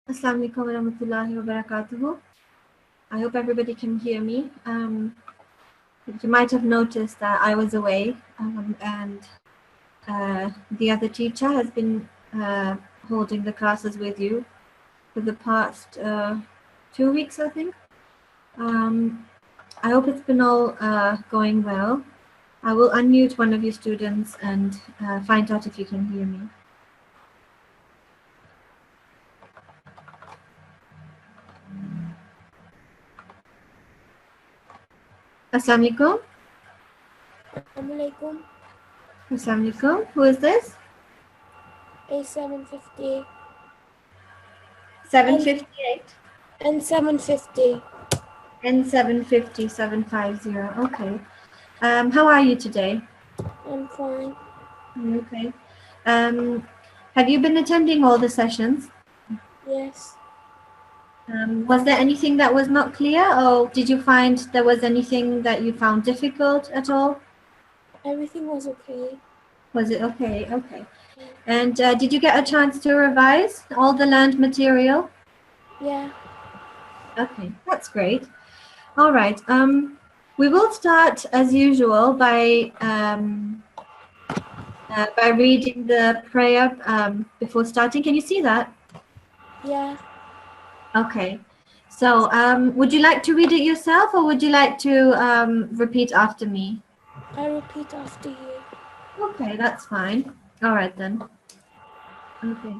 Assalamu alaikum wa rahmatullahi wa barakatuhu. I hope everybody can hear me. You might have noticed that I was away, and the other teacher has been holding the classes with you for the past 2 weeks, I think. I hope it's been all going well. I will unmute one of you students and find out if you can hear me. Assalamu alaikum. Assalamualaikum. Assalamu alaikum. Who is this? A750 758. and 750. N750 750. Okay. How are you today? I'm fine. Okay. Have you been attending all the sessions? Yes. Was there anything that was not clear, or did you find there was anything that you found difficult at all? Everything was okay. Was it okay? Okay. And did you get a chance to revise all the learned material? Yeah. Okay, that's great. All right. We will start as usual by reading the prayer before starting. Can you see that? Yeah. Okay. So would you like to read it yourself, or would you like to repeat after me? I repeat after you. Okay, that's fine. All right then. Okay.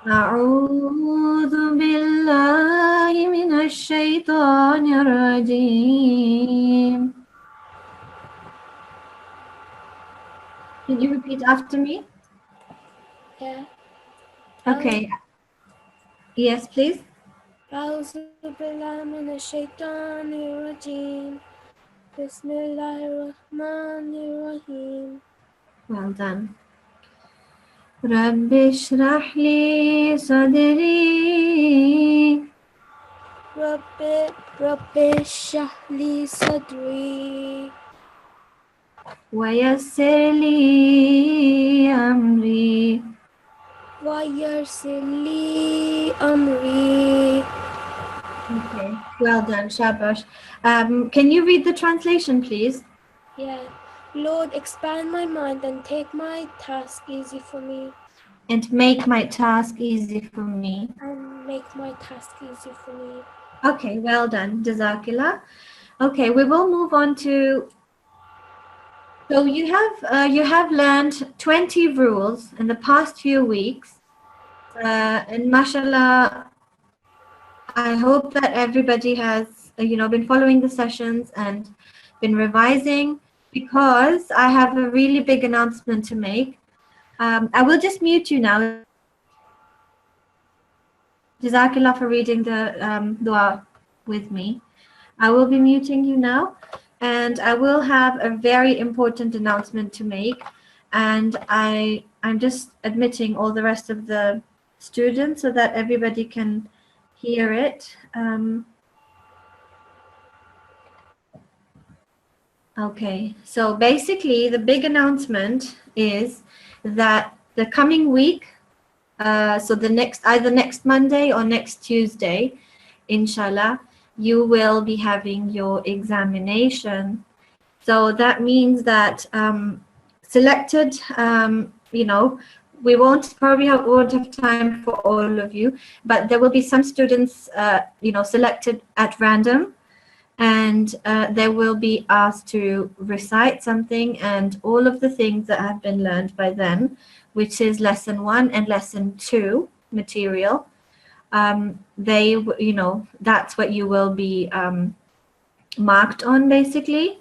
أعوذ بالله من الشيطان الرجيم. Can you repeat after me? Yeah. Okay. Yes, please. أعوذ بالله من الشيطان الرجيم. بسم الله الرحمن الرحيم. Well done. رب اشرح لي صدري رب اشرح لي صدري ويسر لي أمري ويسر لي أمري. Okay, well done, Shabash. Can you read the translation, please? Yeah. Lord, expand my mind and take my task easy for me. And make my task easy for me. And make my task easy for me. Okay, well done, Jazakillah. Okay, we will move on to. So you have learned 20 rules in the past few weeks, and mashallah, I hope that everybody has been following the sessions and been revising, because I have a really big announcement to make. I will just mute you now. Jazakallah for reading the dua with me. I will be muting you now, and I will have a very important announcement to make. And I'm just admitting all the rest of the students so that everybody can hear it. Okay, so basically the big announcement is that the coming week, so either next Monday or next Tuesday, inshallah, you will be having your examination. So that means that selected, we won't have time for all of you, but there will be some students, selected at random, and they will be asked to recite something and all of the things that have been learned by them, which is lesson 1 and lesson 2 material. That's what you will be marked on, basically.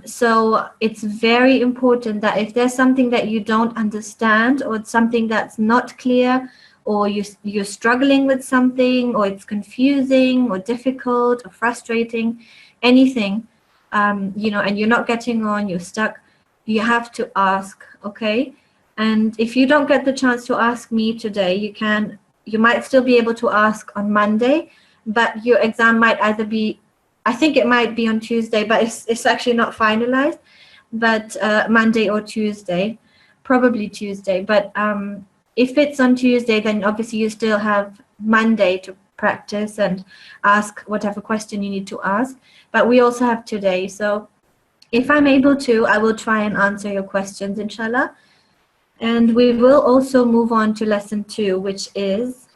So it's very important that if there's something that you don't understand, or something that's not clear, or you're struggling with something, or it's confusing or difficult or frustrating, anything, and you're not getting on, you're stuck, you have to ask, okay? And if you don't get the chance to ask me today, you might still be able to ask on Monday, but your exam might either be, I think it might be on Tuesday, but it's actually not finalized, but Monday or Tuesday, probably Tuesday. But if it's on Tuesday, then obviously you still have Monday to practice and ask whatever question you need to ask. But we also have today. So if I'm able to, I will try and answer your questions, inshallah. And we will also move on to lesson 2, which is,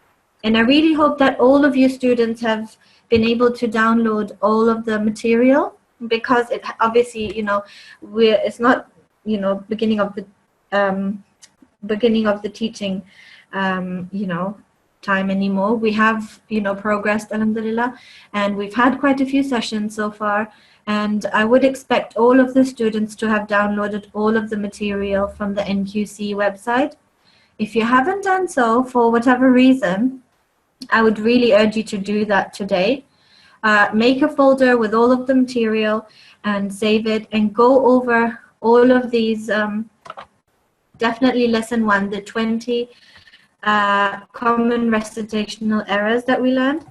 and I really hope that all of you students have been able to download all of the material, because it obviously, it's not, beginning of the teaching, time anymore. We have, progressed, alhamdulillah, and we've had quite a few sessions so far. And I would expect all of the students to have downloaded all of the material from the NQC website. If you haven't done so for whatever reason, I would really urge you to do that today. Make a folder with all of the material and save it, and go over all of these, definitely lesson 1, the 20 common recitational errors that we learned.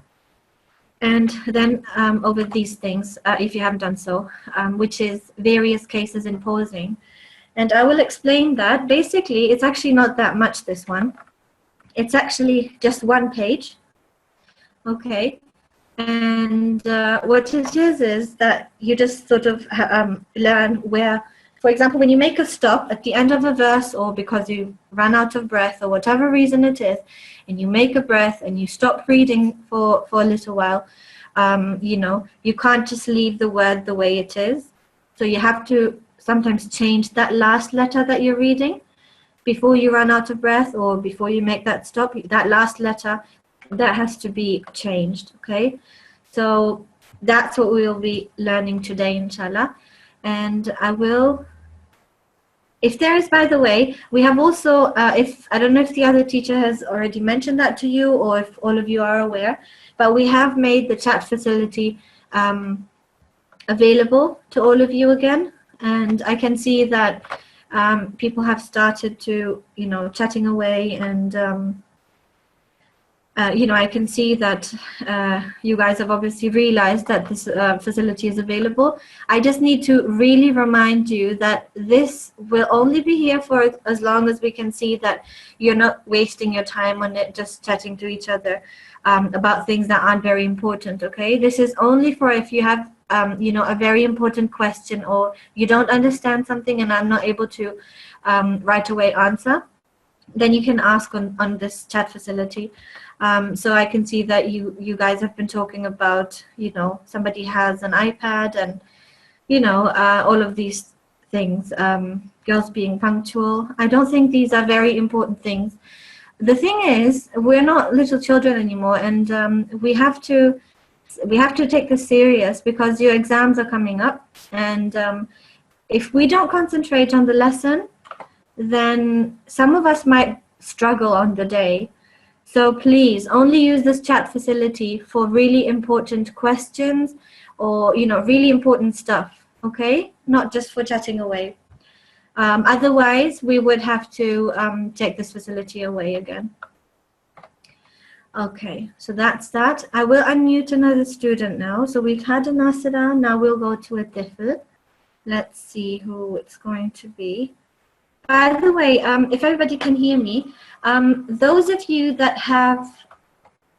And then over these things, if you haven't done so, which is various cases in posing. And I will explain that. Basically, it's actually not that much, this one. It's actually just 1 page. Okay. And what it is that you just sort of learn where, for example, when you make a stop at the end of a verse, or because you ran out of breath or whatever reason it is, and you make a breath and you stop reading for a little while, you can't just leave the word the way it is. So you have to sometimes change that last letter that you're reading before you run out of breath, or before you make that stop. That last letter, that has to be changed, okay? So that's what we'll be learning today, inshallah. And I will, if there is, by the way, we have also, if I don't know if the other teacher has already mentioned that to you, or if all of you are aware, but we have made the chat facility available to all of you again. And I can see that people have started to, chatting away, and I can see that you guys have obviously realized that this facility is available. I just need to really remind you that this will only be here for as long as we can see that you're not wasting your time on it, just chatting to each other about things that aren't very important, okay? This is only for if you have, a very important question, or you don't understand something and I'm not able to right away answer, then you can ask on this chat facility. So I can see that you guys have been talking about, somebody has an iPad, and, all of these things, girls being punctual. I don't think these are very important things. The thing is, we're not little children anymore, and we have to take this serious, because your exams are coming up, and if we don't concentrate on the lesson, then some of us might struggle on the day. So please only use this chat facility for really important questions, or really important stuff, okay? Not just for chatting away. Otherwise, we would have to take this facility away again. Okay, so that's that. I will unmute another student now. So we've had a Nasira, now we'll go to a Tifl. Let's see who it's going to be. By the way, if everybody can hear me, those of you that have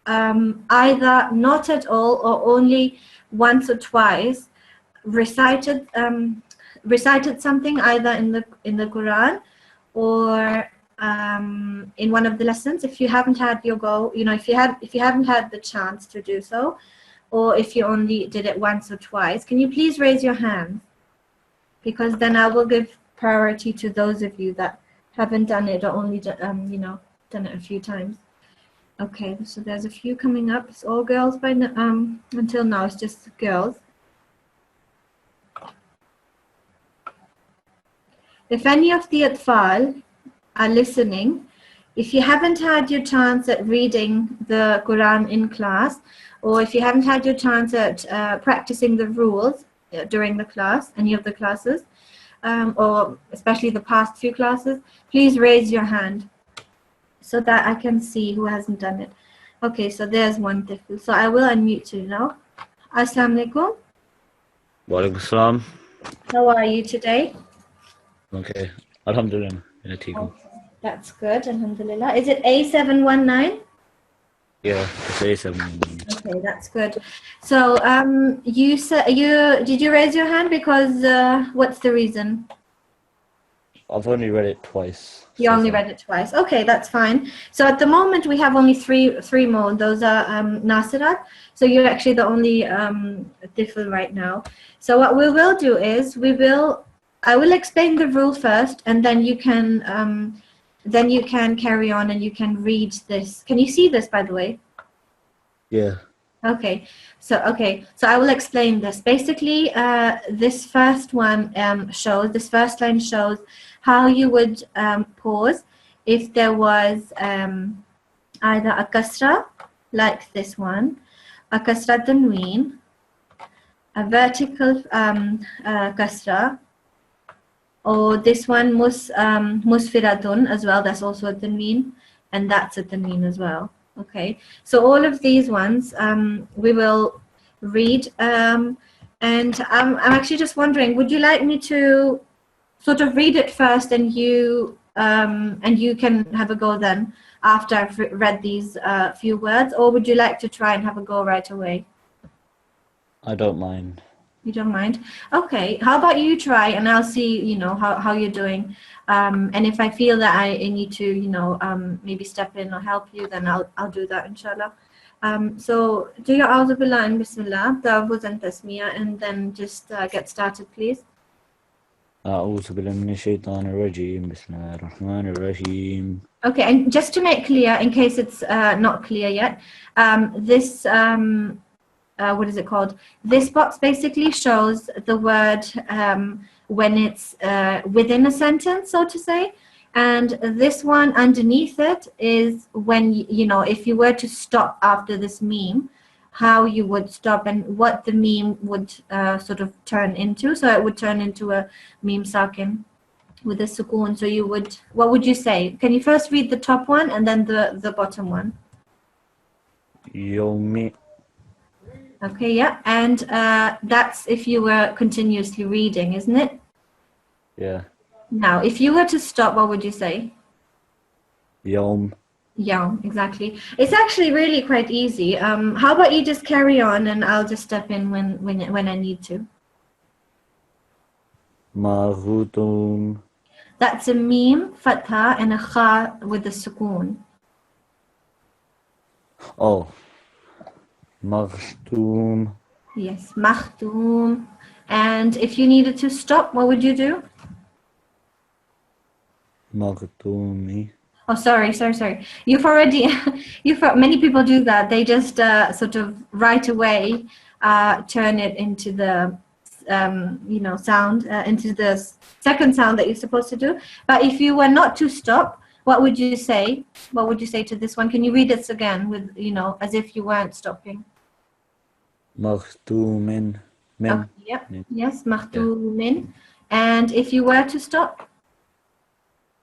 either not at all or only once or twice recited something either in the Quran or in one of the lessons, if you haven't had your go, if you haven't had the chance to do so, or if you only did it once or twice, can you please raise your hand? Because then I will give priority to those of you that haven't done it, or only done it a few times. Okay, so there's a few coming up. It's all girls by until now. It's just girls. If any of the atfal are listening, if you haven't had your chance at reading the Quran in class, or if you haven't had your chance at practicing the rules during the class, any of the classes, or especially the past few classes, please raise your hand so that I can see who hasn't done it. Okay, so there's one tifl. So I will unmute you now. Assalamu alaikum. Wa alaikum salam. How are you today? Okay. Alhamdulillah. That's good, alhamdulillah. Is it A719? Yeah, to say something. Okay, that's good. So, you said did you raise your hand because what's the reason? I've only read it twice. You so only far. read it twice. Okay, that's fine. So at the moment we have only three more. Those are Nasirat. So you're actually the only Tifl right now. So what we will do is I will explain the rule first, and then you can carry on and you can read this. Can you see this, by the way? Yeah. Okay, so I will explain this. Basically, this first line shows how you would pause if there was either a kasra, like this one, a kasra tanween, a vertical kasra, or this one musfiratun as well. That's also a tanween, and that's a tanween as well. Okay, so all of these ones we will read, and I'm actually just wondering, would you like me to sort of read it first, and you can have a go then after I've read these few words, or would you like to try and have a go right away? I don't mind. You don't mind? Okay. How about you try, and I'll see, how you're doing. And if I feel that I need to, maybe step in or help you, then I'll do that, inshallah. So do your A'udhu Billah and Bismillah, Ta'awuz and Tasmiyah, and then just get started, please. أعوذ بالله من الشيطان الرجيم بسم الله الرحمن الرحيم. Okay, and just to make clear, in case it's not clear yet, this what is it called? This box basically shows the word when it's within a sentence, so to say. And this one underneath it is when, if you were to stop after this meme, how you would stop and what the meme would sort of turn into. So it would turn into a meme sakin with a sukoon. So what would you say? Can you first read the top one and then the bottom one? يومي. Okay, yeah. And that's if you were continuously reading, isn't it? Yeah. Now, if you were to stop, what would you say? يوم. Yeah, exactly. It's actually really quite easy. How about you just carry on and I'll just step in when I need to. مغوتون. That's a meme, fatha, and a kha with the sukoon. Oh. مغتوم. Yes, makhtoom. And if you needed to stop, what would you do? مغتومي. Oh, sorry. You've already, many people do that. They just sort of right away turn it into the, sound, into the second sound that you're supposed to do. But if you were not to stop, what would you say? What would you say to this one? Can you read this again with, as if you weren't stopping? مغتوم. من. Okay, yeah. Yes, makhtumin. And if you were to stop?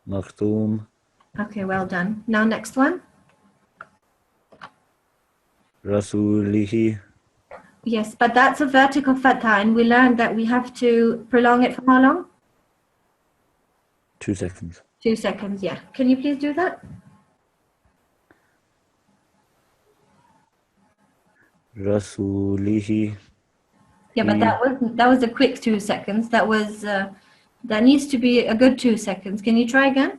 مغتوم. Okay, well done. Now next one. رسوله. Yes, but that's a vertical fatha, and we learned that we have to prolong it for how long? 2 seconds. 2 seconds, yeah. Can you please do that? رسوله. Yeah, but that was a quick 2 seconds. That was that needs to be a good 2 seconds. Can you try again?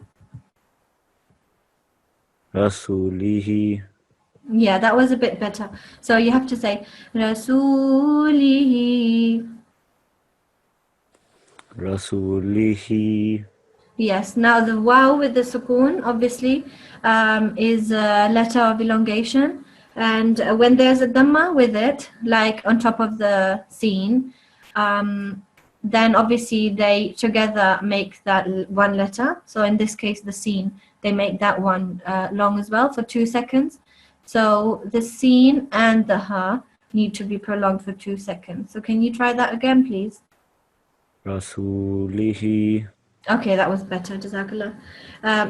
رسوله. Yeah, that was a bit better. So you have to say Rasulihi. رسوله. Yes. Now the waw with the sukoon obviously is a letter of elongation, and when there's a dhamma with it, like on top of the scene, then obviously they together make that one letter. So in this case, the scene, they make that one long as well for 2 seconds. So the scene and the ha need to be prolonged for 2 seconds. So can you try that again, please? رسوله. Okay, that was better. Jazakallah.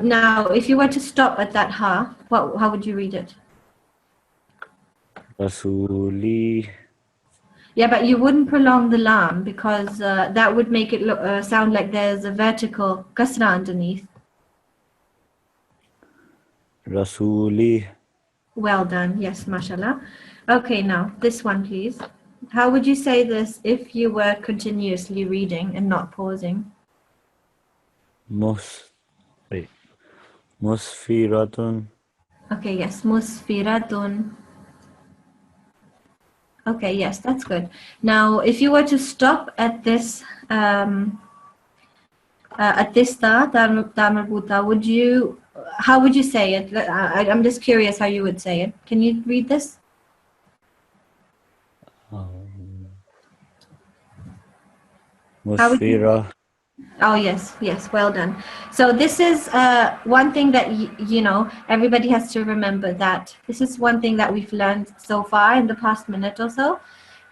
Now, if you were to stop at that ha, how would you read it? رسولي. Yeah, but you wouldn't prolong the lam because that would make it sound like there's a vertical kasra underneath. رسولي. Well done. Yes, mashallah. Okay, now this one, please. How would you say this if you were continuously reading and not pausing? Musfiratun. Okay, yes, musfiratun. Okay, yes, that's good. Now, if you were to stop at this ta, marbuta, how would you say it? I'm just curious how you would say it. Can you read this? How would you? Musfira. Oh, yes, yes, well done. So this is one thing that, everybody has to remember, that this is one thing that we've learned so far in the past minute or so.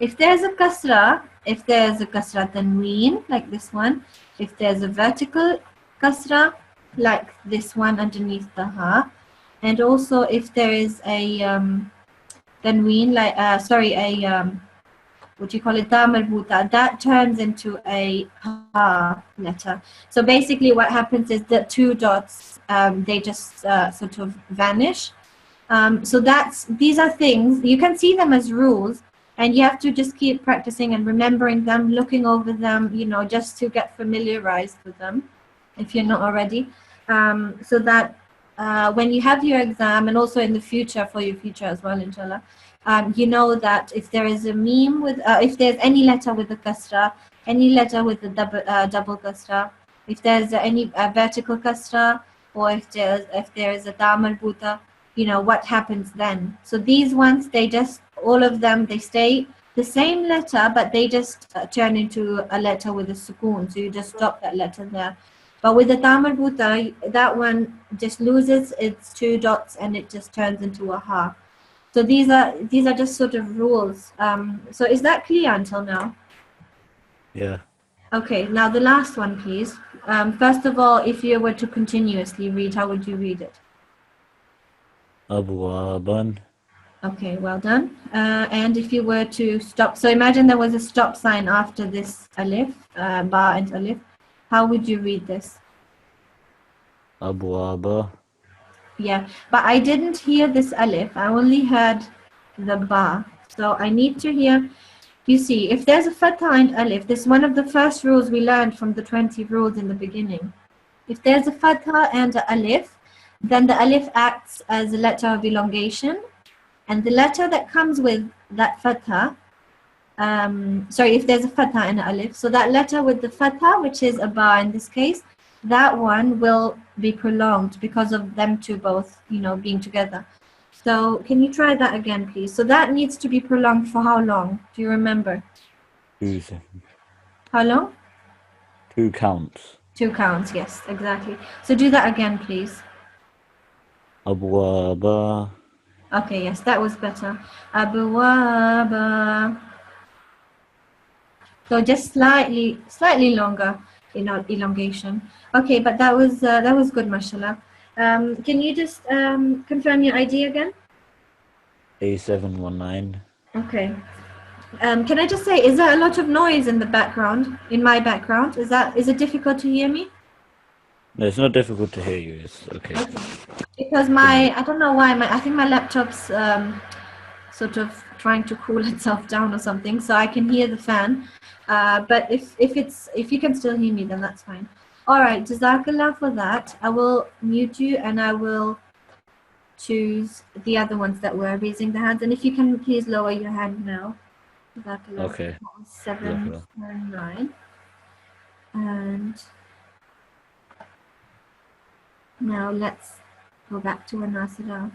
If there's a kasra tanween, like this one, if there's a vertical kasra, like this one underneath the ha, and also if there is a tanween, like, what do you call it, da marbuta, that turns into a ha letter. So basically what happens is the two dots, they just sort of vanish. So these are things, you can see them as rules, and you have to just keep practicing and remembering them, looking over them, just to get familiarized with them, if you're not already. So that when you have your exam, and also in the future, for your future as well, inshallah, you know that if there is a meme with, if there's any letter with a kasra, any letter with a double kasra, if there's any vertical kasra, or if there is a ta marbuta, what happens then. So these ones, all of them, they stay the same letter, but they just turn into a letter with a sukoon. So you just stop that letter there. But with the ta marbuta, that one just loses its two dots and it just turns into a ha. So these are just sort of rules. So is that clear until now? Yeah. Okay, now the last one, please. First of all, if you were to continuously read, how would you read it? Abwaban. Okay, well done. And if you were to stop, so imagine there was a stop sign after this alif, ba and alif. How would you read this? Abwaba. Yeah, but I didn't hear this alif. I only heard the ba. So I need to hear. You see, if there's a fatha and alif, this is one of the first rules we learned from the 20 rules in the beginning. If there's a fatha and an alif, then the alif acts as a letter of elongation, and the letter that comes with that fatha, if there's a fatha and an alif, so that letter with the fatha, which is a ba in this case, that one will be prolonged because of them two both, being together. So can you try that again, please? So that needs to be prolonged for how long? Do you remember? 2 seconds. How long? 2 counts. 2 counts, yes, exactly. So do that again, please. Abwaba. Okay, yes, that was better. Abwaba. So just slightly longer, elongation. Okay, but that was good, mashallah. Can you just confirm your ID again? A719. Okay. Can I just say, is there a lot of noise in the background, in my background? Is it difficult to hear me? No, it's not difficult to hear you. It's okay. Because I don't know why, I think my laptop's sort of trying to cool itself down or something, so I can hear the fan. But if you can still hear me, then that's fine. All right, Jazakallah for that. I will mute you and I will choose the other ones that were raising their hands. And if you can please lower your hand now. Jazakallah. Okay. 7 and 9. And now let's go back to Anasira.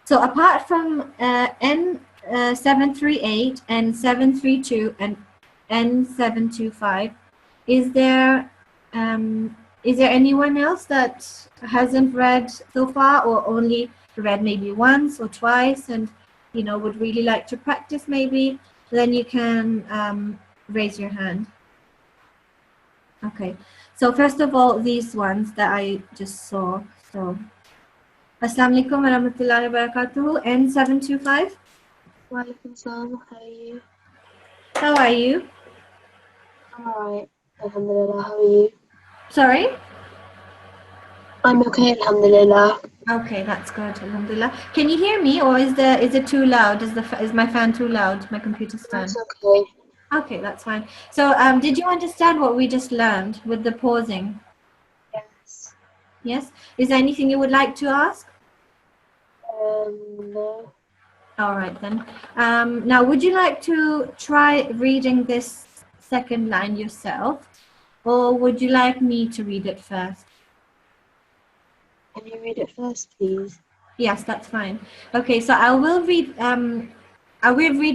So apart from N738 and 732 and N725, is there anyone else that hasn't read so far, or only read maybe once or twice, and would really like to practice maybe? Then you can raise your hand. Okay. So first of all, these ones that I just saw. So Assalamu alaikum wa rahmatullahi wa barakatuhu. N725. Wa alaikum salam. How are you? How are you? I'm alright. Alhamdulillah. How are you? Sorry? I'm okay. Alhamdulillah. Okay, that's good. Alhamdulillah. Can you hear me, or is it too loud? Is my fan too loud? My computer's fan. That's okay. Okay, that's fine. So, did you understand what we just learned with the pausing? Yes. Yes. Is there anything you would like to ask? No. All right then. Now, would you like to try reading this second line yourself, or would you like me to read it first? Can you read it first, please? Yes, that's fine. Okay, so I will read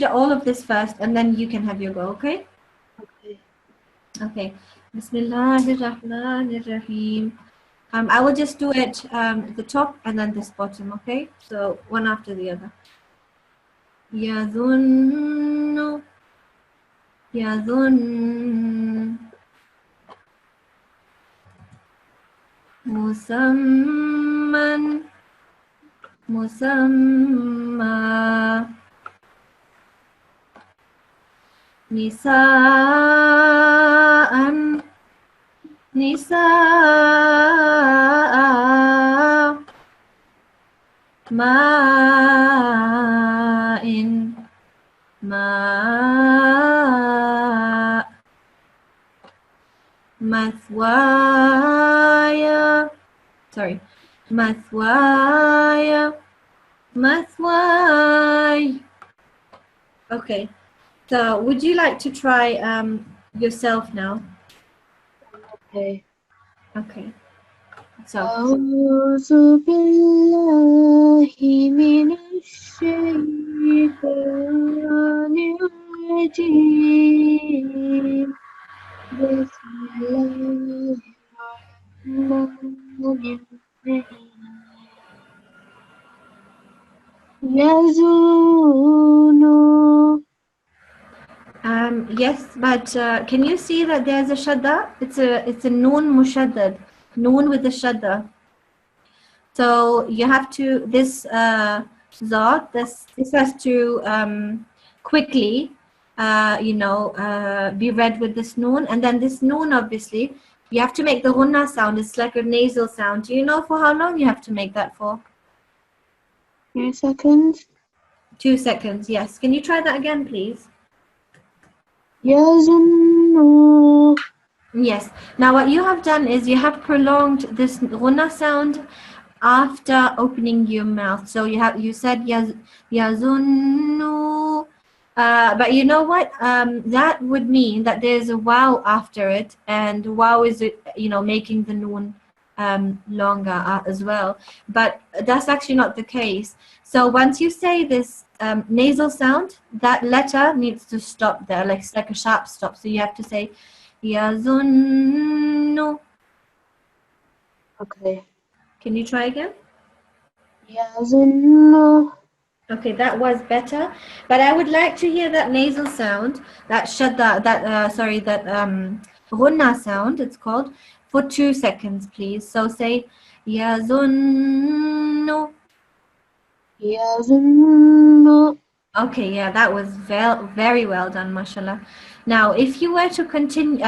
all of this first, and then you can have your go. Okay. Okay. Okay. Bismillahirrahmanirrahim. I will just do it the top and then this bottom. Okay. So one after the other. يظن يظن مسمى مسمى نساء نساء ماء ماء مثواي مثواي مثواي. Okay, so would you like to try yourself now? Okay. Okay, so أعوذ بالله من الشيطان الرجيم بسم الله الرحمن الرحيم يزون yes, but can you see that there's a shadda? It's a noon mushaddad, noon with a shadda. So you have to this has to quickly be read with this noon, and then this noon obviously you have to make the ghunna sound. It's like a nasal sound. Do you know for how long you have to make that for? 2 seconds. 2 seconds. Yes. Can you try that again, please? يظن Yes. Now what you have done is you have prolonged this ghunna sound after opening your mouth. So you said yazunnu, but you know what? That would mean that there's a wow after it, and wow is making the noon longer as well. But that's actually not the case. So once you say this nasal sound, that letter needs to stop there, like it's like a sharp stop. So you have to say yazunnu. Okay. Can you try again? يظن Okay, that was better, but I would like to hear that nasal sound, that shadda, that ghunna sound, it's called, for 2 seconds, please. So say yazunnu. يظن Okay, yeah, that was very well done, mashallah. Now, if you were to continue,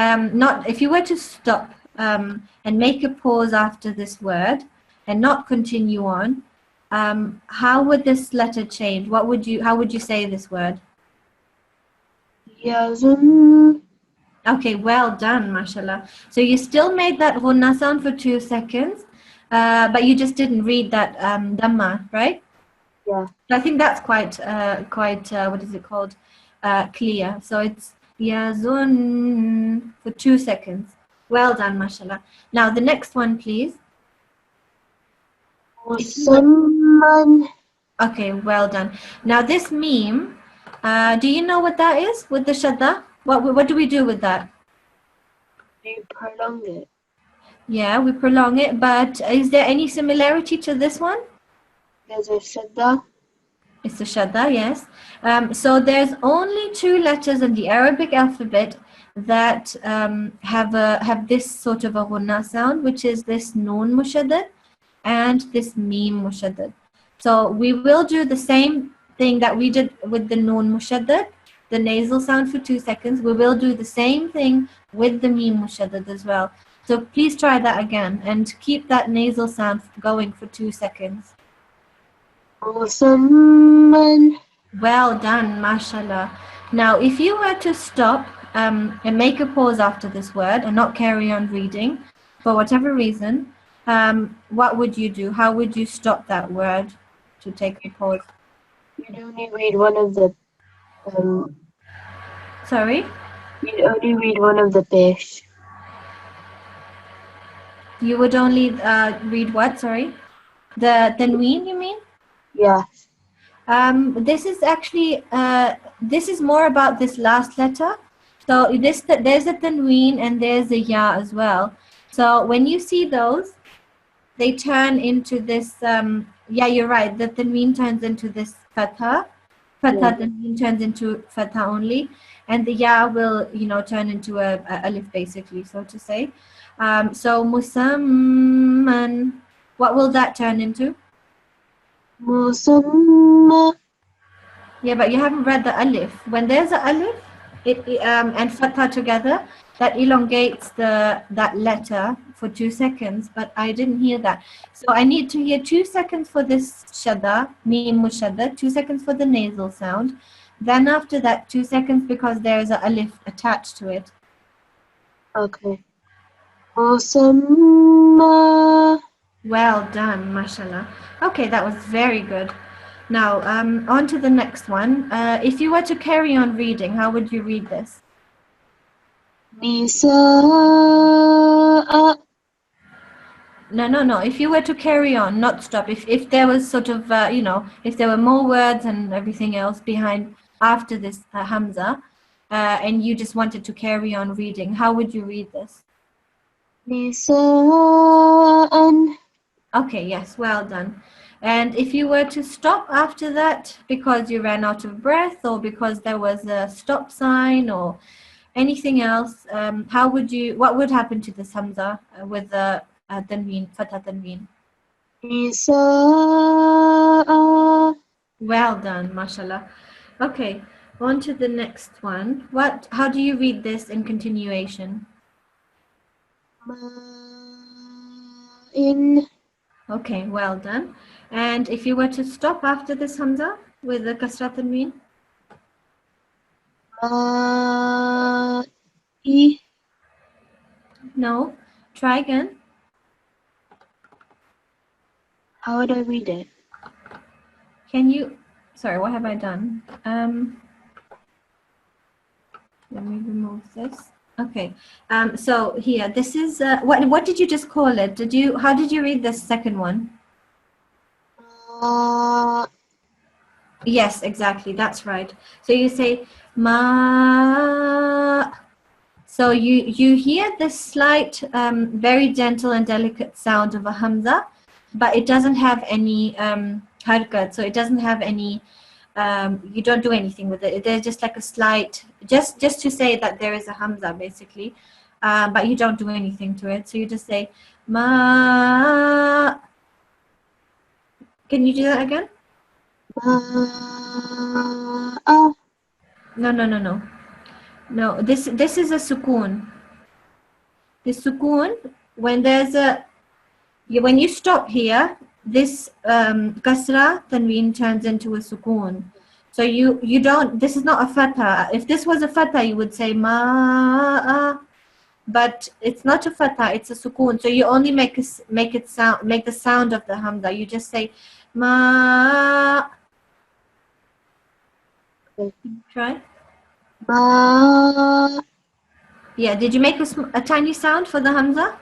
if you were to stop and make a pause after this word and not continue on, how would this letter change? How would you say this word? يظن Okay, well done, mashallah. So you still made that ghunna sound for 2 seconds, but you just didn't read that dhamma, right? Yeah. I think that's quite what is it called? Clear. So it's yazun for 2 seconds. Well done, mashallah. Now the next one, please. مسمى Okay, well done. Now this meme, do you know what that is with the shadda? What do we do with that? you prolong it. Yeah, we prolong it, but is there any similarity to this one? There's a shadda. It's the shadda, yes. So there's only 2 letters in the Arabic alphabet that have this sort of a ghunna sound, which is this noon mushaddad and this meme mushaddad. So we will do the same thing that we did with the noon mushaddad, the nasal sound for 2 seconds. We will do the same thing with the meme mushaddad as well. So please try that again and keep that nasal sound going for 2 seconds. مسمى. Well done, mashallah. Now, if you were to stop and make a pause after this word and not carry on reading, for whatever reason, what would you do? How would you stop that word to take a pause? You'd only read one of the um. Sorry? You'd only read one of the fish. You would only read what? Sorry? The tanween, you mean? Yes. This is actually, this is more about this last letter. So there's a tanween and there's a ya as well. So when you see those, they turn into this, yeah, you're right, the tanween turns into this fatha. Fatha Yeah. tanween turns into fatha only. And the ya will, turn into a alif basically, so to say. So musamman, what will that turn into? مسمى. Yeah, but you haven't read the alif. When there's a alif and fatha together, that elongates that letter for 2 seconds, but I didn't hear that. So I need to hear 2 seconds for this shadda, mim mushadda, 2 seconds for the nasal sound. Then after that, 2 seconds because there's a alif attached to it. Okay. مسمى. Well done, mashallah. Okay, that was very good. Now, on to the next one. If you were to carry on reading, how would you read this? نساء. No. If you were to carry on, not stop. If there was sort of, if there were more words and everything else behind after this hamza, and you just wanted to carry on reading, how would you read this? نساء. Okay, yes, well done. And if you were to stop after that because you ran out of breath or because there was a stop sign or anything else, what would happen to this hamza with the tanween, fatha tanween? نساء. Well done, mashallah. Okay, on to the next one. How do you read this in continuation? ماء. Okay, well done. And if you were to stop after this hamza with the kasra tanween? ماء. No. Try again. How would I read it? Can you? Sorry, what have I done? Let me remove this. Okay. So here, this is what did you just call it? How did you read the second one? ماء. Yes, exactly. That's right. So you say ma. So you hear this slight, very gentle and delicate sound of a hamza, but it doesn't have any harkat. So it doesn't have any. You don't do anything with it. There's just like a slight, just to say that there is a hamza basically, but you don't do anything to it. So you just say ma. Can you do that again? ماء. No. No, this is a sukoon. The sukoon, when when you stop here, this kasra tanween turns into a sukoon. So you don't. This is not a fatha. If this was a fatha, you would say ma. But it's not a fatha. It's a sukoon. So you only make the sound of the hamza. You just say ma. Okay. Try. ماء. Yeah. Did you make a tiny sound for the hamza?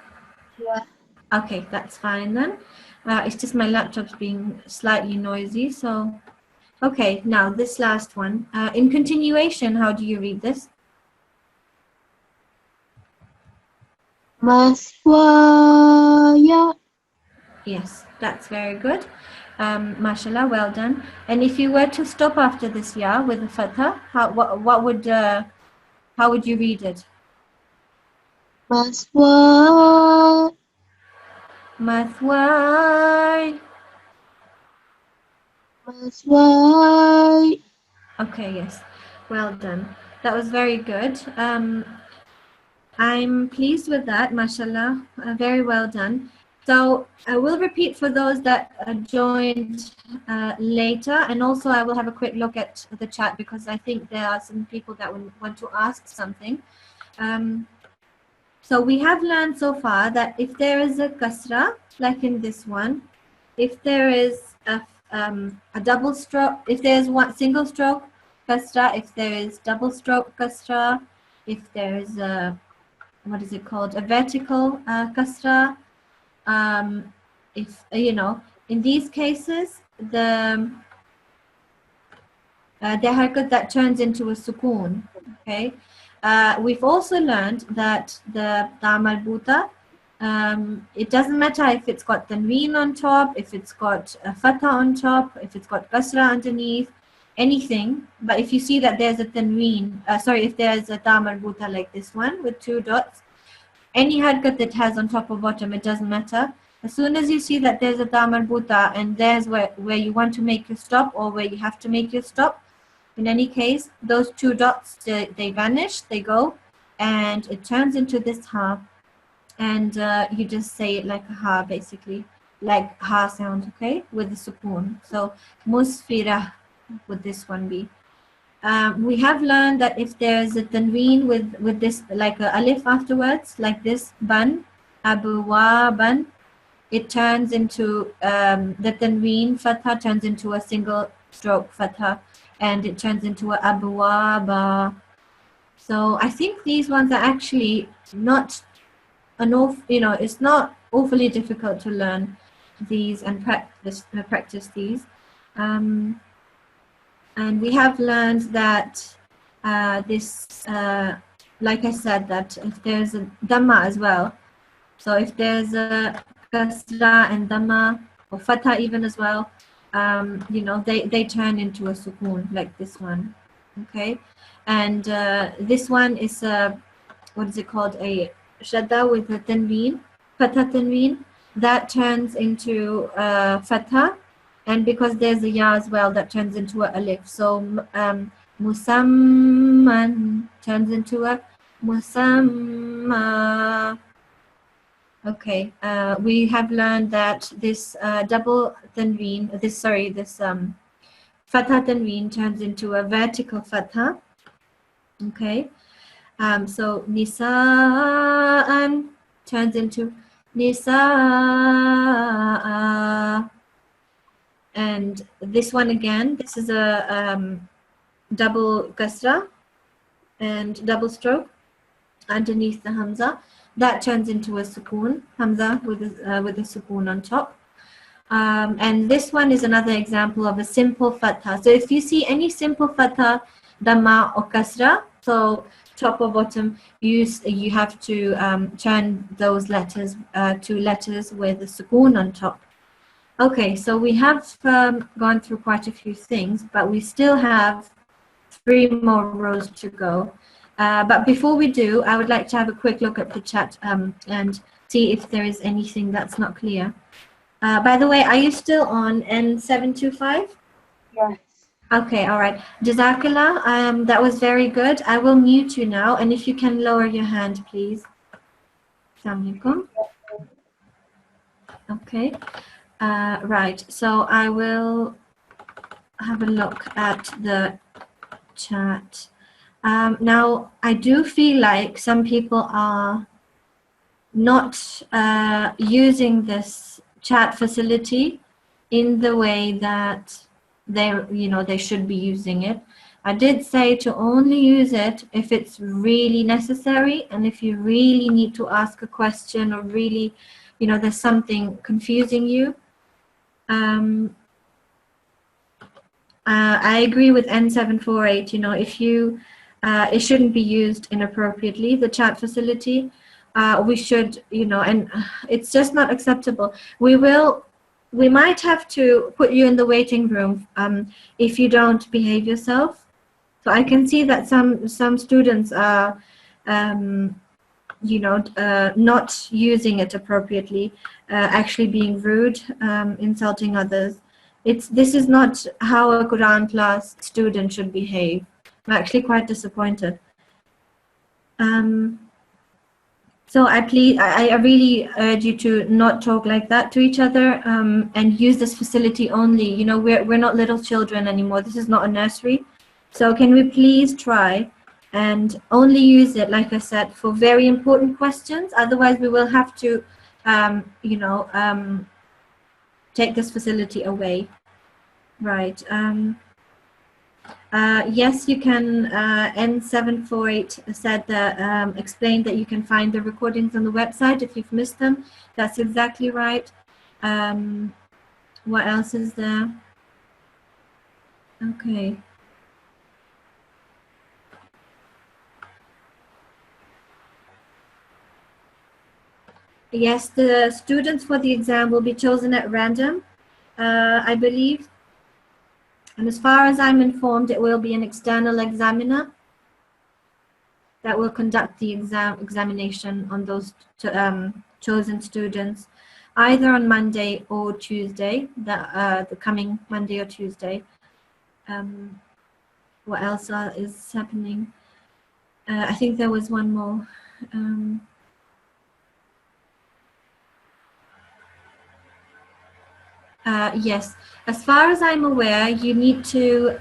Yeah. Okay, that's fine then. It's just my laptop's being slightly noisy. So, okay, now this last one. In continuation, how do you read this? مثواي. Yes, that's very good. Mashallah, well done. And if you were to stop after this ya with a fatha, how would you read it? مثواي. Mathwai. مثواي. Okay, yes, well done. That was very good. I'm pleased with that, mashallah. Very well done. So I will repeat for those that joined later, and also I will have a quick look at the chat because I think there are some people that would want to ask something. So we have learned so far that if there is a kasra, like in this one, if there is a double stroke, if there is one single stroke kasra, if there is double stroke kasra, if there is a, what is it called, a vertical kasra, if you know, in these cases the harakat that turns into a sukoon. Okay, we've also learned that the marbuta, it doesn't matter if it's got tanween on top, if it's got a fatha on top, if it's got kasra underneath, anything. But if you see that there's a tanween, if there's a ta marbuta like this one with 2 dots, any harakat that has on top or bottom, it doesn't matter. As soon as you see that there's a ta marbuta and there's where you want to make your stop or where you have to make your stop, in any case, those 2 dots, they vanish, they go, and it turns into this ha. And you just say it like a ha, basically, like ha sound, okay, with the sukoon. So musfira would this one be. We have learned that if there's a tanween with this, like a alif afterwards, like this, ban, abwaban, it turns into, the tanween fatha turns into a single stroke fatha, and it turns into a abwaba. So I think these ones are actually not it's not awfully difficult to learn these and practice these. And we have learned that like I said, that if there's a dhamma as well, so if there's a kasra and dhamma or fatha even as well, they turn into a sukoon like this one. Okay, and this one is what is it called, a shadda with a tanween, fatha tanween, that turns into fatha, and because there's a ya as well, that turns into a alif. So musamman turns into a musamma. Okay, we have learned that this double tanween, this fatha tanween turns into a vertical fatha. Okay, so nisa'an turns into nisa'a, and this one again, this is a double kasra and double stroke underneath the hamza, that turns into a sukoon, hamza with a sukoon on top. And this one is another example of a simple fatha. So if you see any simple fatha, dhamma or kasra, so top or bottom, you have to turn those letters to letters with a sukoon on top. Okay, so we have gone through quite a few things, but we still have 3 more rows to go. But before we do, I would like to have a quick look at the chat and see if there is anything that's not clear. By the way, are you still on N725? Yes. Okay, all right. Jazakallah, that was very good. I will mute you now, and if you can lower your hand, please. Assalamu alaikum. Okay, right. So I will have a look at the chat. Now, I do feel like some people are not using this chat facility in the way that they should be using it. I did say to only use it if it's really necessary, and if you really need to ask a question, or really, there's something confusing you. I agree with N748. If you, it shouldn't be used inappropriately, the chat facility. We should, and it's just not acceptable. We might have to put you in the waiting room if you don't behave yourself. So I can see that some students are, not using it appropriately, actually being rude, insulting others. This is not how a Quran class student should behave. I'm actually quite disappointed. So I really urge you to not talk like that to each other, and use this facility only. You know, we're not little children anymore. This is not a nursery. So can we please try and only use it, like I said, for very important questions? Otherwise, we will have to, take this facility away. Right. Yes, you can. N748 said that, explained that you can find the recordings on the website if you've missed them. That's exactly right. What else is there? Okay. Yes, the students for the exam will be chosen at random, I believe. And as far as I'm informed, it will be an external examiner that will conduct the examination on those chosen students, either on Monday or Tuesday, the coming Monday or Tuesday. What else is happening? I think there was one more. Yes, as far as I'm aware, you need to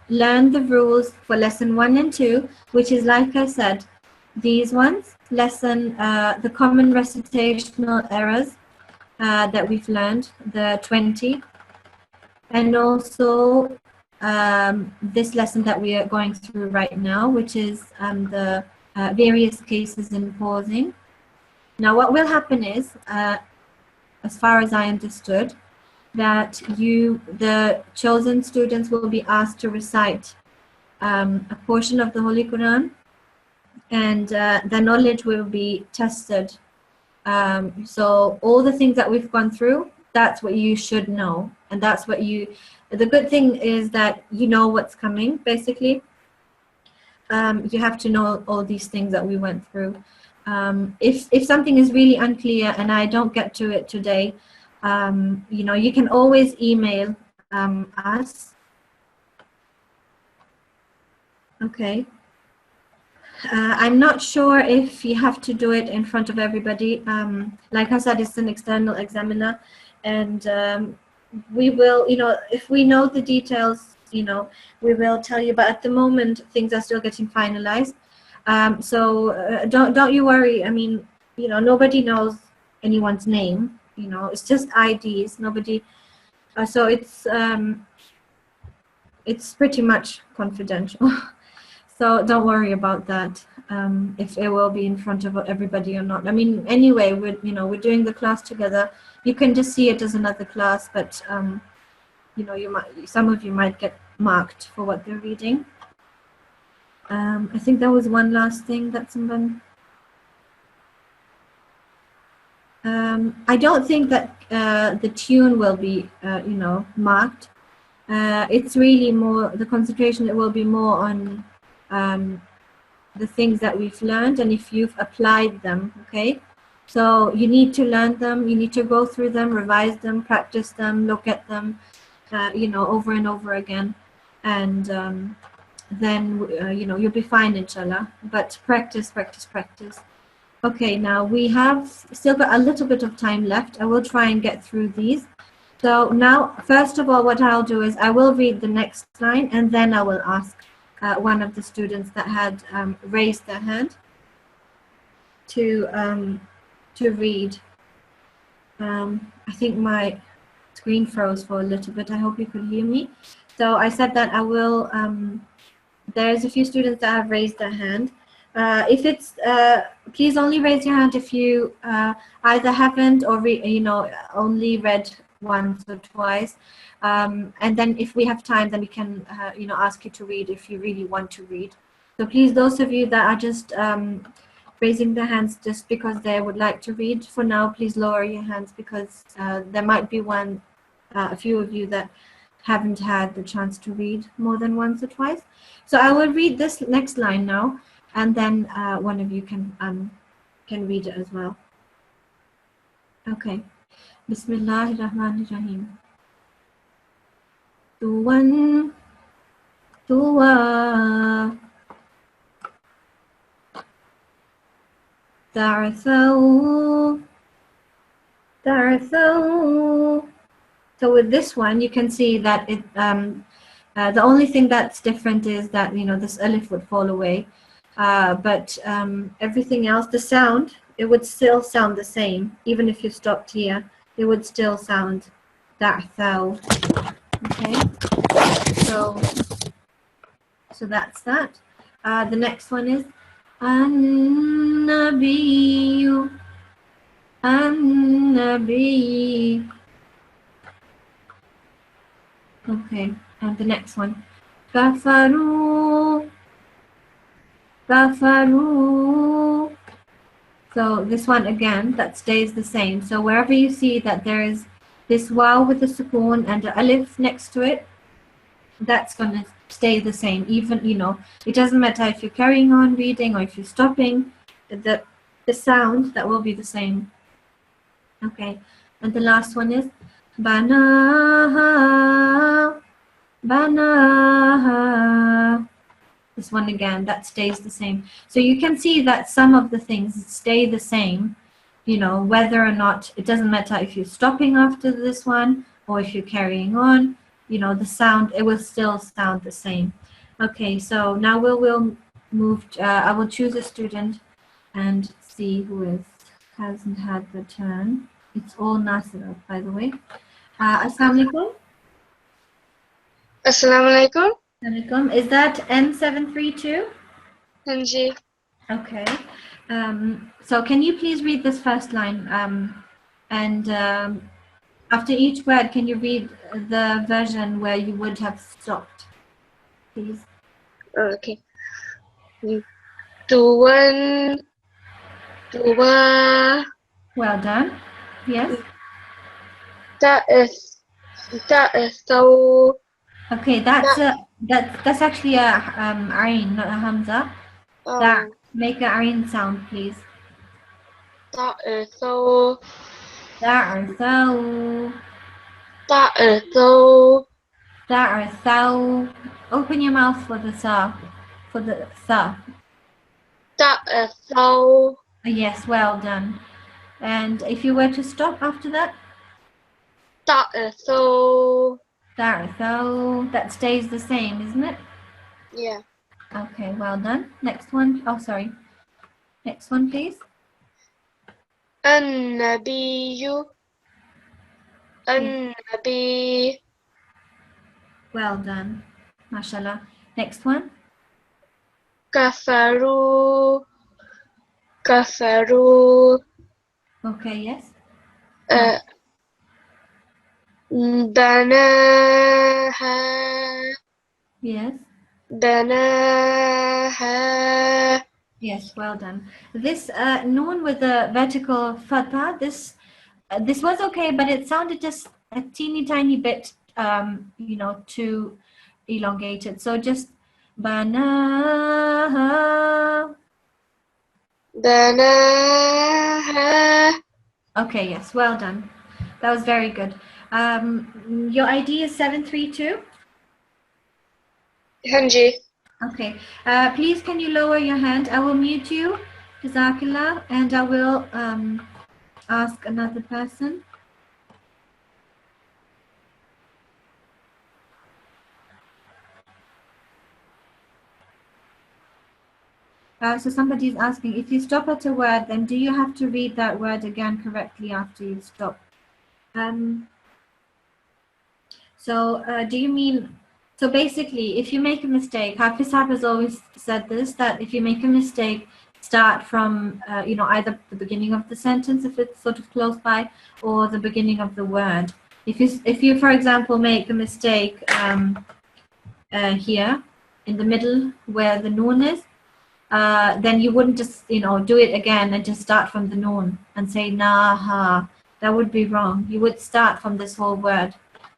learn the rules for lesson 1 and 2, which is, like I said, these ones, the common recitational errors that we've learned, the 20, and also this lesson that we are going through right now, which is the various cases in pausing. Now, what will happen is, as far as I understood, that the chosen students will be asked to recite a portion of the Holy Quran, and their knowledge will be tested. So all the things that we've gone through, that's what you should know. And that's what the good thing is that you know what's coming, basically. You have to know all these things that we went through. If something is really unclear and I don't get to it today, you can always email us. Okay. I'm not sure if you have to do it in front of everybody. Like I said, it's an external examiner, and we will, if we know the details, we will tell you. But at the moment, things are still getting finalized. So don't you worry. I mean, nobody knows anyone's name. It's just IDs. Nobody. So it's pretty much confidential. So don't worry about that, if it will be in front of everybody or not. I mean, anyway, we're doing the class together. You can just see it as another class, but some of you might get marked for what they're reading. I think there was one last thing that someone. I don't think that the tune will be, marked. It's really more the concentration. It will be more on the things that we've learned and if you've applied them. Okay, so you need to learn them, you need to go through them, revise them, practice them, look at them, over and over again, and then you'll be fine, inshallah. But practice. Okay, now we have still got a little bit of time left. I will try and get through these. So now, first of all, what I'll do is I will read the next line, and then I will ask one of the students that had raised their hand to read. I think my screen froze for a little bit. I hope you could hear me. So I said that I will. There's a few students that have raised their hand. If it's, please only raise your hand if you either haven't or only read once or twice, and then if we have time, then we can ask you to read if you really want to read. So please, those of you that are just raising their hands just because they would like to read, for now, please lower your hands, because there might be a few of you that haven't had the chance to read more than once or twice. So I will read this next line now, and then one of you can read it as well. Okay. Bismillahirrahmanirrahim. Tuwan tuwa تعثوا تعثوا. So with this one, you can see that the only thing that's different is that, this alif would fall away. But everything else, the sound, it would still sound the same. Even if you stopped here, it would still sound ta'thaw. Okay, so that's that. The next one is an-nabiyyu. An-nabi. Okay, and the next one. Kafaru. Kafaru. So this one again, that stays the same. So wherever you see that there is this waw with the sukoon and the alif next to it, that's going to stay the same. Even, it doesn't matter if you're carrying on reading or if you're stopping, the sound, that will be the same. Okay, and the last one is banaha, banaha. This one again, that stays the same. So you can see that some of the things stay the same, whether or not, it doesn't matter if you're stopping after this one or if you're carrying on, the sound, it will still sound the same. Okay, so now we'll move, I will choose a student and see who hasn't had the turn. It's all Nasira, by the way. Assalamu alaikum. Assalamu alaikum. Alaikum. Is that N732? Hanji. Okay. So can you please read this first line? And after each word, can you read the version where you would have stopped, please? Okay. Tuan. Tua. Well done. Yes. Ta'asaw. Okay, that's actually a ayn, not a hamza. That make a ayn sound, please. Ta'asaw. Ta'arthaw. Ta'asaw. Ta'arthaw. Open your mouth for the sa. For the sa. Ta'asaw. Yes, well done. And if you were to stop after that? Ta'asaw. Ta'arthaw. That stays the same, isn't it? Yeah. Okay, well done. Next one. Oh, sorry. Next one, please. An-nabiyyu. An-nabi. Well done. MashaAllah. Next one. Kafaru. Kafaru. Okay, yes. Banaha. Yes. Banaha. Yes, well done. This noon with the vertical fatha, this was okay, but it sounded just a teeny tiny bit, too elongated. So just banaha. Banaha. Okay, yes, well done. That was very good. Your ID is 732? Hanji. Okay. Please, can you lower your hand? I will mute you, Jazakallah, and I will ask another person. So somebody is asking, if you stop at a word, then do you have to read that word again correctly after you stop? Do you mean, so basically, if you make a mistake, Hafiz Sahib has always said this, that if you make a mistake, start from, either the beginning of the sentence, if it's sort of close by, or the beginning of the word. If you, for example, make a mistake here, in the middle, where the noon is, then you wouldn't just, do it again and just start from the noon and say naha. That would be wrong. You would start from this whole word.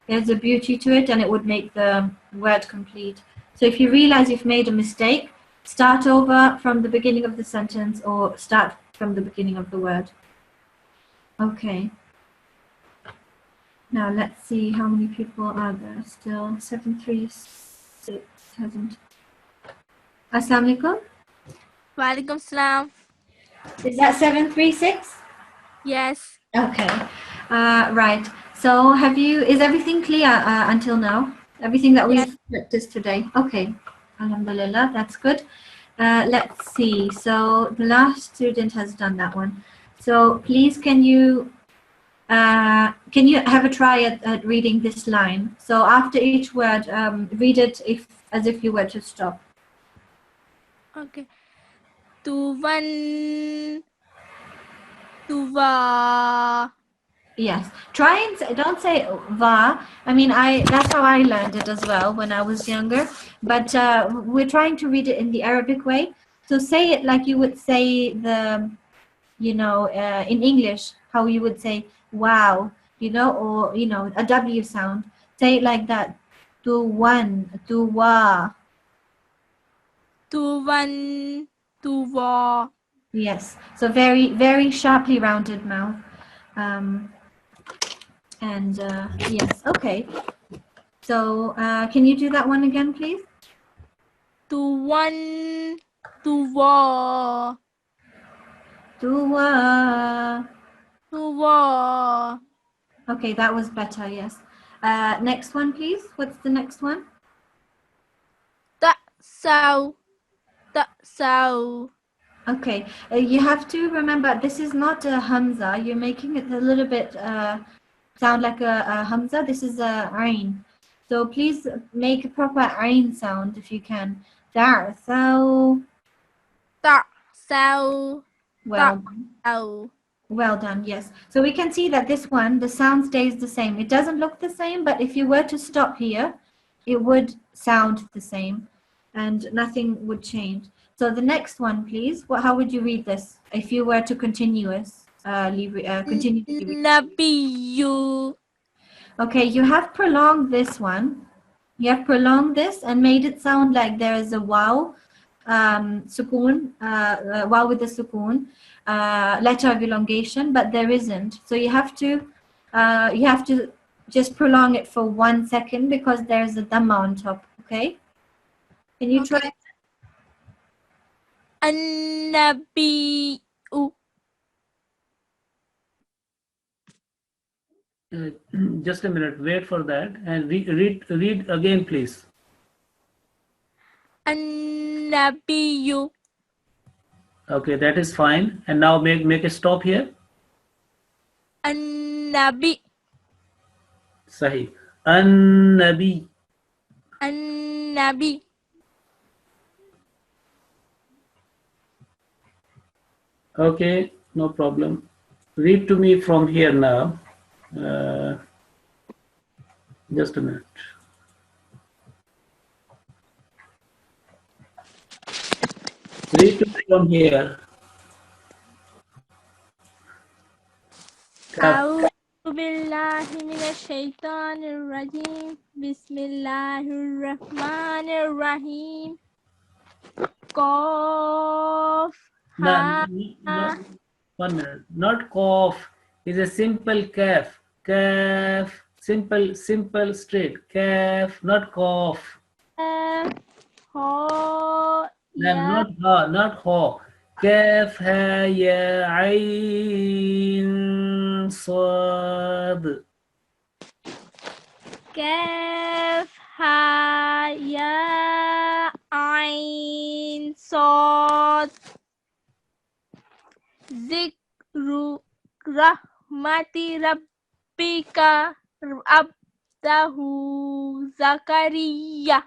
There's a beauty to it, and it would make the word complete. So if you realize you've made a mistake, start over from the beginning of the sentence or start from the beginning of the word. Okay. Now let's see how many people are there still. 736 hasn't. Assalamu alaikum. Walaikum salam. Is that 736? Yes. Okay. Right. So is everything clear until now? Everything that Yes. we've practiced today? Okay. Alhamdulillah, that's good. Let's see. So the last student has done that one. So please, can you have a try at reading this line? So after each word, read it as if you were to stop. Okay. Tuvan. Tuva. Yes. Try and don't say va. I mean, that's how I learned it as well when I was younger. But we're trying to read it in the Arabic way. So say it like you would say in English, how you would say wow, or a W sound. Say it like that. To one, to wa. Tuvan. Tuva. Yes. So very, very sharply rounded mouth. Um, and yes. Okay. So can you do that one again, please? Tuvan. Tuva. Dua. Tuva. Okay, that was better, yes. Next one, please. What's the next one? Taksau. Taksau. Okay, you have to remember this is not a hamza. You're making it a little bit sound like a hamza. This is a ain. So please make a proper ain sound if you can. So Taksau. well done. Taksau. Well done, yes. So we can see that this one, the sound stays the same. It doesn't look the same, but if you were to stop here, it would sound the same and nothing would change. So the next one, please. How would you read this if you were to continuously read? Nabiyu. Okay, you have prolonged this one. You have prolonged this and made it sound like there is a wow, sukoon, wow with the sukoon, letter of elongation, but there isn't. So you have to just prolong it for 1 second because there's a dhamma on top. Okay, can you try? An-Nabiyu. Just a minute, wait for that and read again, please. An-Nabiyu. Okay, that is fine. And now make a stop here. An-Nabi. Sahi. An-Nabi. An-Nabi. Okay, no problem. Read to me from here now. Just a minute. Read to me from here. أعوذ بالله من الشيطان الرجيم بسم الله الرحمن الرحيم قاف No, ها 1 minute. Not cough. It's a simple calf. Calf. Simple, straight. Calf, not cough. ها No, يا not ha. كاف ها يا عين صاد. كاف ها يا عين صاد ذكر رحمة ربك عبده زكريا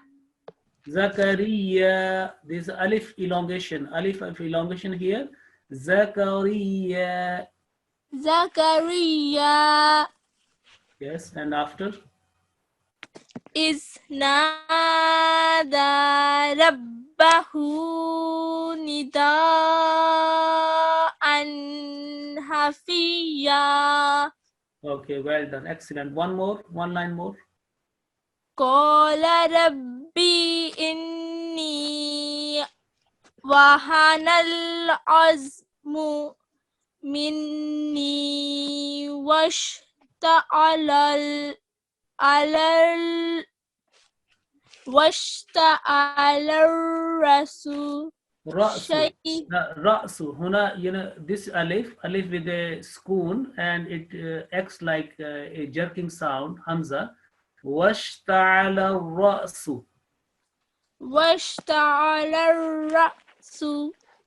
Zakaria. This alif elongation. Alif of elongation here. Zakaria. زكريا Yes, and after? إذ نادى ربه نداء خفيا Okay, well done. Excellent. One line more. قال ربي إني وهن العظم مني واشتعل واشتعل الرأس رأس. شيء رأس. هنا, this alif with a scoon, and it acts like a jerking sound, Hamza. واشتعل الرأس. واشتعل الرأس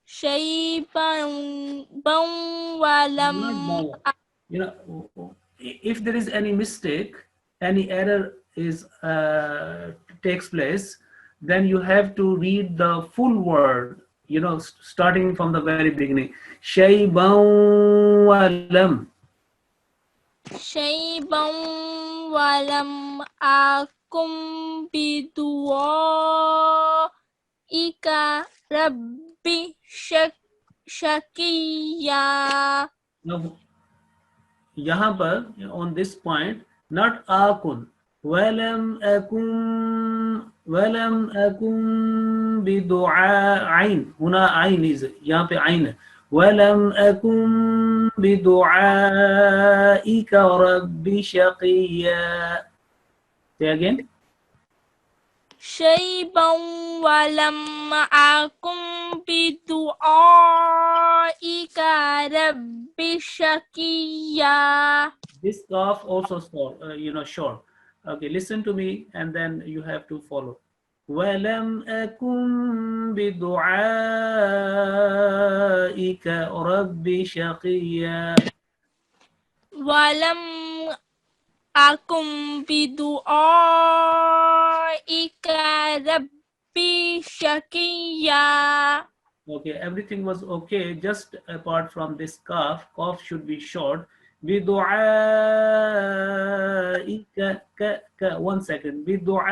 شيبا Not ولم bow. If there is any mistake, any error is takes place, then you have to read the full word, starting from the very beginning. Shayban walam. شيبا ولم أكن بدعائك ربي شقيا. Now, यहाँ पर, on this point, not akun. वलम अकुन बिदुआइन. हुना आइन is, यहाँ पे आइन है. वलम अकुन बिदुआइक rabbi शकिया. Say again. شيبا ولم أكن بدعائك ربي شقيا. This cough also short. Okay, listen to me and then you have to follow. وَلَمْ أَكُنْ بِدُعَائِكَ رَبِّ شَقِيًّا. ولم أكن بدعائك ربي شقيا. Okay, everything was okay, just apart from this cough. Cough should be short. بدعائك 1 second. بدعائك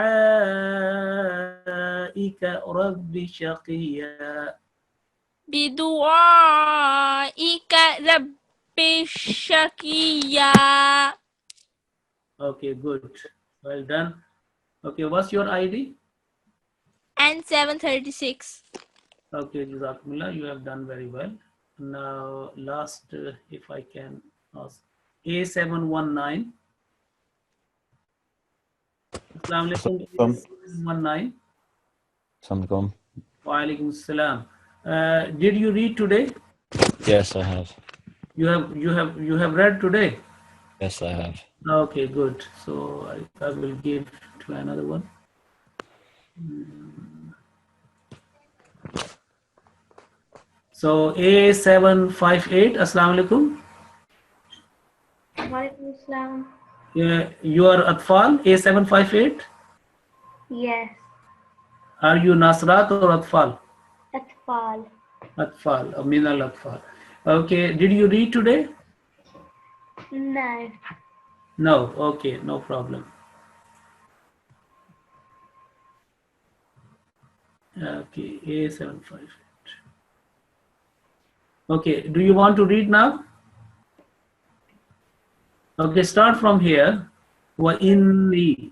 رب شقيا. بدعائك ربي شقيا. Okay, good. Well done. Okay, what's your ID? And 736. Okay, Jazakumullah, you have done very well. Now, last, if I can ask, A719. Assalamu alaikum. A719. Assalamualaikum. Wa alaikum salam. Did you read today? Yes, I have. You have read today? Yes, I have. Okay, good. So I will give to another one. So A758. Assalamu alaikum. Walaikum Assalam. You are Atfal, A758. Yes. Are you Nasrat or Atfal? Atfal. Atfal, Min al Atfal. Okay, did you read today? No. No, okay, no problem. Okay, A758. Okay, do you want to read now? Okay, start from here. Wa inni.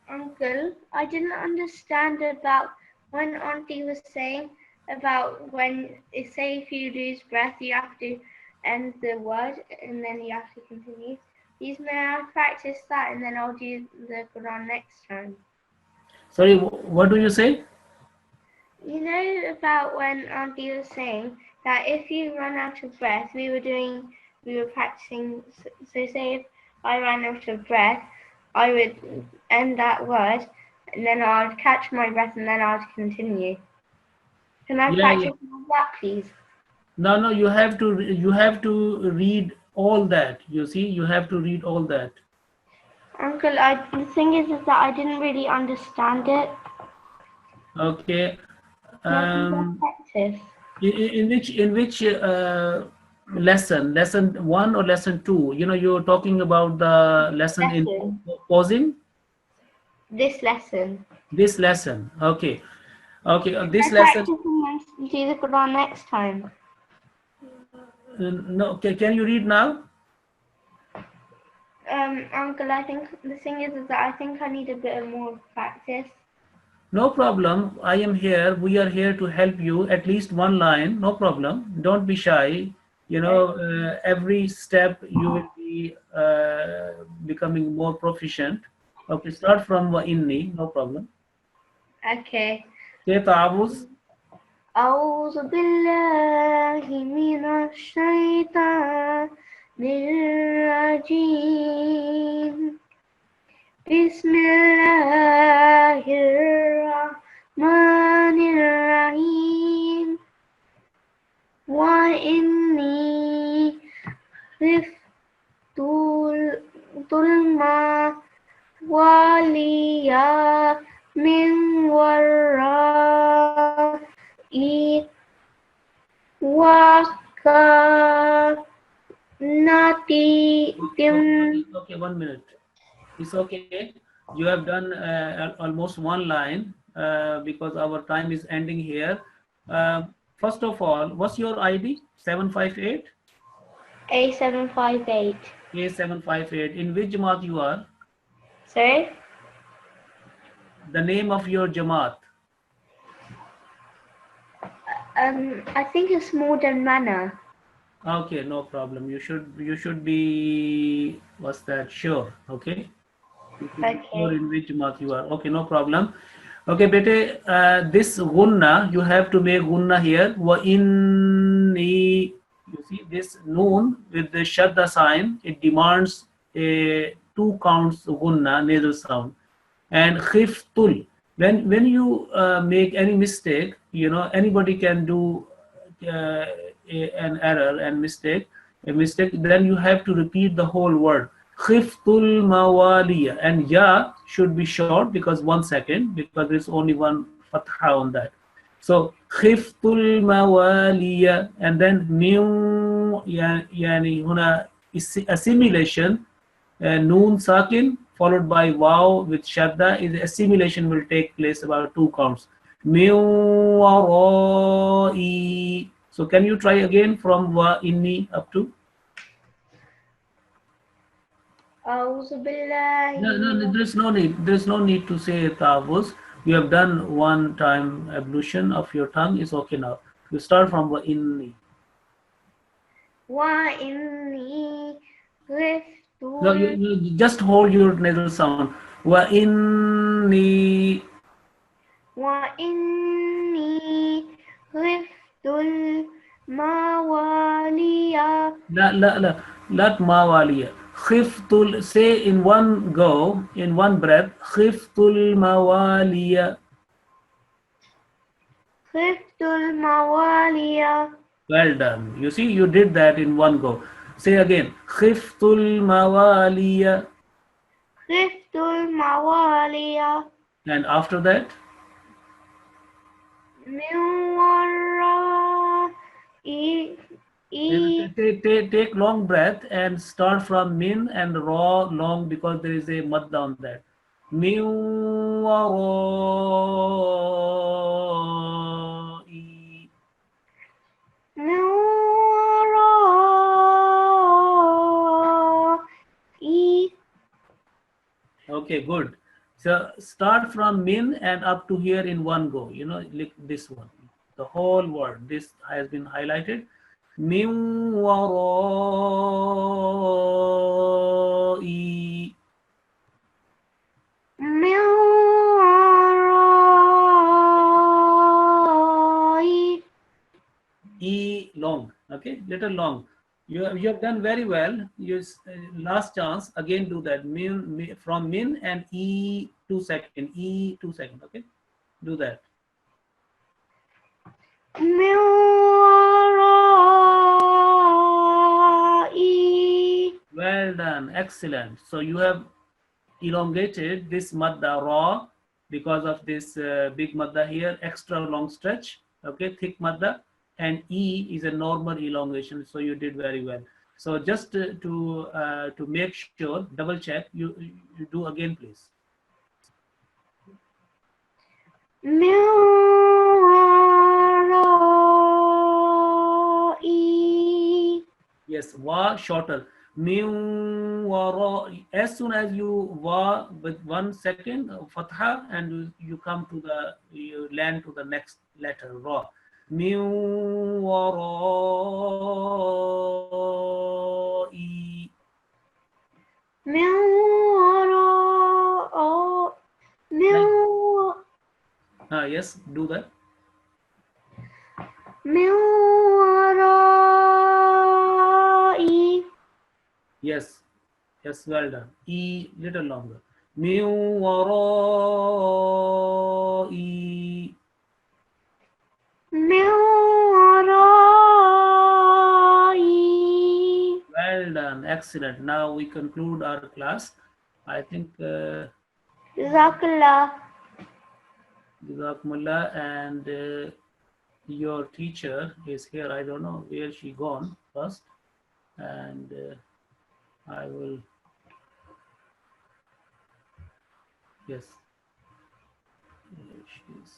Uncle, I didn't understand about when Auntie was saying about when, say, if you lose breath, you have to end the word and then you have to continue. Please, may I practice that and then I'll do the Quran next time? Sorry, what do you say? You know about when Auntie was saying that if you run out of breath, we were practicing. So say if I ran out of breath, I would end that word, and then I'd catch my breath, and then I'd continue. Can I practice that, please? No, you have to read all that. You see, you have to read all that. Uncle, the thing is that I didn't really understand it. Okay. Practice. In which lesson? Lesson 1 or lesson 2? You're talking about the lesson in pausing. This lesson. This lesson. Okay. This I lesson. practice and do the Quran next time. No. Can you read now? Uncle, I think the thing is that I think I need a bit of more practice. No problem. I am here. We are here to help you. At least one line. No problem. Don't be shy. Every step you will be becoming more proficient. Okay, start from wa inni. No problem. Okay. Say ta'awuz. أعوذ بالله من الشيطان الرجيم بسم الله الرحمن الرحيم وإني خفت الموالي من ورائي وكانت Okay, 1 minute. It's okay. You have done almost one line because our time is ending here. First of all, what's your ID? 758? A758. A758. In which Jamaat you are? Sorry? The name of your Jamaat. I think it's Modern Manor. Okay, no problem. You should be, what's that? Sure. Okay. You should be sure Okay. in which Jamaat you are. Okay, no problem. Okay, bete, this gunna, you have to make gunna here. Wa inni, you see this noon with the shadda sign, it demands a 2 counts gunna, nasal sound. And khiftul, when you make any mistake, anybody can do an error and a mistake, then you have to repeat the whole word. Khiftul mawaliya, and ya should be short because 1 second, because there's only one fatha on that. So khiftul mawaliya, and then min, yani huna assimilation, noon sakin followed by wow with shadda, is assimilation will take place about 2 counts. Min warai. So can you try again from wa inni up to? أعوذ بالله No, من there's no need. There's no need to say tawuz. You have done one time ablution of your tongue. It's okay now. You start from wa inni. وإني خفت No, you just hold your nasal sound. Wa inni. وإني خفت الموالي La, not mawaliya. Khiftul, say in one go, in one breath. Khiftul mawaliya. خفت الموالي Well done. You see, you did that in one go. Say again. Khiftul mawaliya. خفت الموالي And after that, من ورائي take long breath and start from min and raw long because there is a mad on that. Min warai. من ورائي Okay, good. So start from min and up to here in one go. Like this one. The whole word. This has been highlighted. Min warai. من ورائي E long. Okay, little long. You have done very well. Last chance. Again do that. Min from min and E 2 second. E 2 second. Okay, do that. من ورائي Well done. Excellent. So you have elongated this madda raw because of this big madda here, extra long stretch. Okay, thick madda, and E is a normal elongation. So you did very well. So just to make sure, double check, you do again, please. من ورائي Yes, wa shorter. Min wara. As soon as you wa with 1 second fatha and you come to you land to the next letter ra. Min warai. من وراء من Yes, do that. من ورائي. Yes, yes, well done. E little longer. من ورائي. من ورائي. Well done, excellent. Now we conclude our class. I think Jazakallah. Jazakumullah, and your teacher is here. I don't know where she gone first, and I will. Yes, here she is.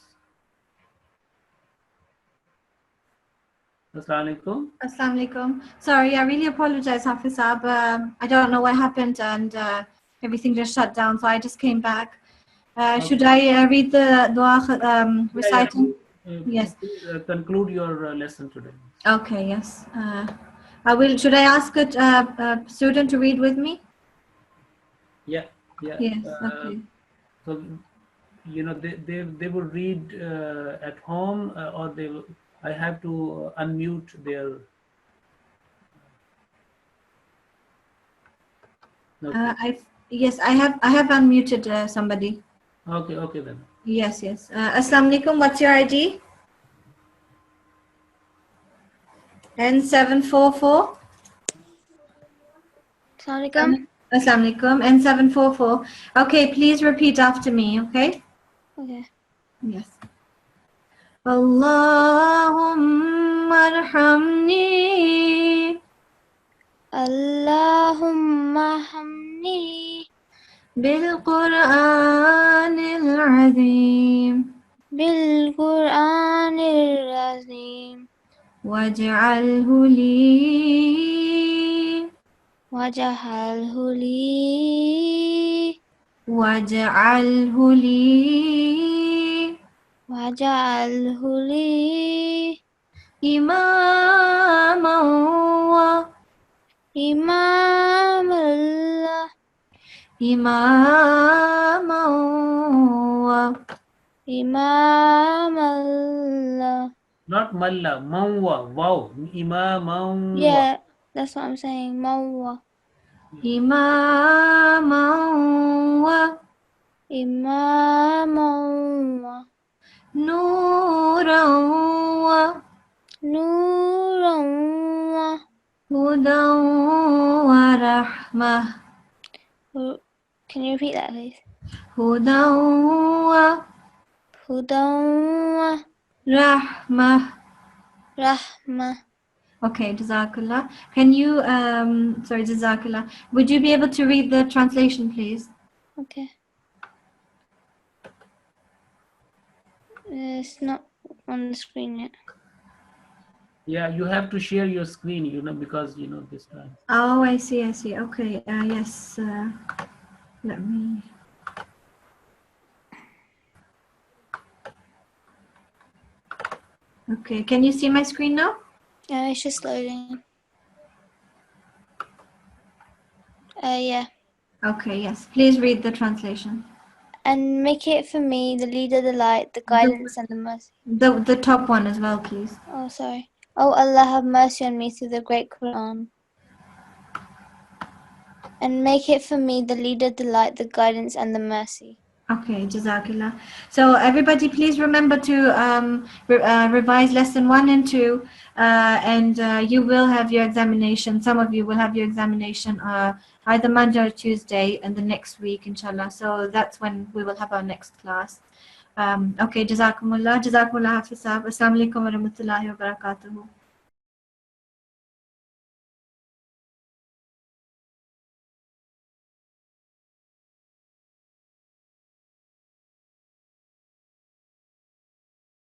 Assalamu alaikum. Assalamu alaikum. Sorry, I really apologize, Hafiz Saab. I don't know what happened and everything just shut down, so I just came back. Should I read the dua reciting? Yes. Please, conclude your lesson today. Okay, yes. I will. Should I ask a student to read with me? Yeah, yeah. Yes, okay. So, you know, they will read at home, or they will, I have to unmute their. Okay. Yes, I have unmuted somebody. Okay, okay then. Yes, yes. Assalamu alaikum. What's your ID? N744. Assalamualaikum. Assalamu alaikum. N744. Okay, please repeat after me, okay? Okay. Yes. Allahumma arhamni Allahumma hamni bil Qur'anil azim bil Qur'anil azim waj'alhu li waj'alhu li waj'alhu li waj'alhu li imaman wa imamallah imaman wa imamallah. Not malla, manwa, wow, imaman. Yeah, that's what I'm saying. Mawwa. imaman wa Imamawwa. nuran wa Nurawwa. hudan wa rahmah Can you repeat that, please? hudan wa Hudawa. rahmah. Rahmah. Okay, Jazakallah. Can you, sorry, Jazakallah. Would you be able to read the translation, please? Okay. It's not on the screen yet. Yeah, you have to share your screen, you know, because you know this time. Oh, I see, I see. Okay, yes. Let me. Okay, can you see my screen now? Yeah, it's just loading. Yeah. Okay, yes. Please read the translation. And make it for me the leader, the light, the guidance, and the mercy. The top one as well, please. Oh, sorry. Oh, Allah, have mercy on me through the great Quran. And make it for me the leader, the light, the guidance, and the mercy. Okay, Jazakallah. So everybody, please remember to revise lesson 1 and 2, and you will have your examination. Some of you will have your examination either Monday or Tuesday and the next week, inshallah. So that's when we will have our next class. Okay, Jazakumullah. Jazakumullah, Hafiz Saab. Assalamu alaikum wa rahmatullahi wa barakatuhu.